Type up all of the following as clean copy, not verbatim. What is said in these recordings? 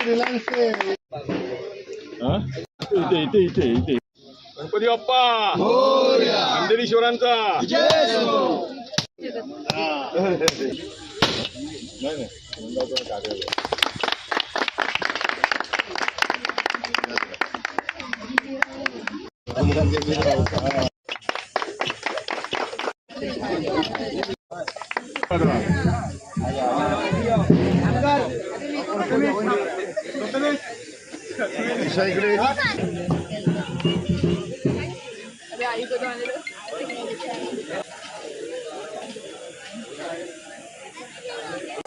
Reliance Ganpati Bappa अंधेरीश्वरांचा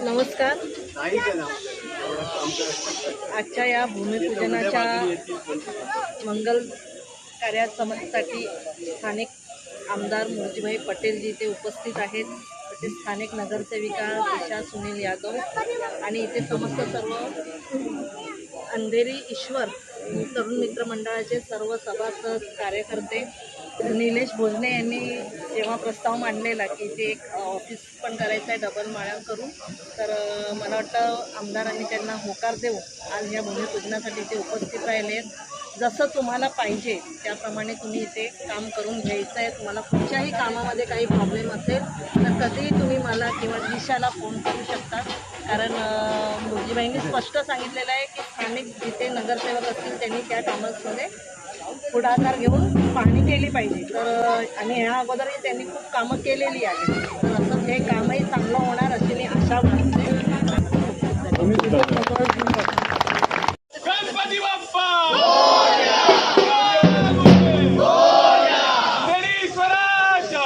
नमस्कार. आजच्या या भूमिपूजनाच्या मंगल कार्यासाठी स्थानिक आमदार मुरजीभाई पटेल जी इथे उपस्थित आहेत. इथे स्थानिक नगरसेविका दिशा सुनील यादव आणि इथे समस्त सर्व अंधेरी ईश्वर तरुण मित्र मंडळाचे सर्व सभासद कार्यकर्ते. निलेश भोजने यांनी जेव्हा प्रस्ताव मांडलेला की ते एक ऑफिस पण करायचं आहे डबल माळ्या करून, तर मला वाटतं आमदारांनी त्यांना होकार देऊन आज या भूमिपूजनासाठी ते उपस्थित राहिले. जसं तुम्हाला पाहिजे त्याप्रमाणे तुम्ही इथे काम करून घ्यायचं आहे. तुम्हाला कुठच्याही कामामध्ये काही प्रॉब्लेम असेल तर कधीही तुम्ही मला किंवा दिशाला फोन करू शकता. कारण मुरजीबाईंनी स्पष्ट सांगितलेलं आहे की स्थानिक जिथे नगरसेवक असतील त्यांनी त्या कामांमध्ये पुढाकार घेऊन पाहणी केली पाहिजे. तर आणि ह्या अगोदरही त्यांनी खूप कामं केलेली आहेत. तर असं हे कामही चांगलं होणार अशी मी आशा बाळगते. गणपती बाप्पा अंधेरीश्वरांचा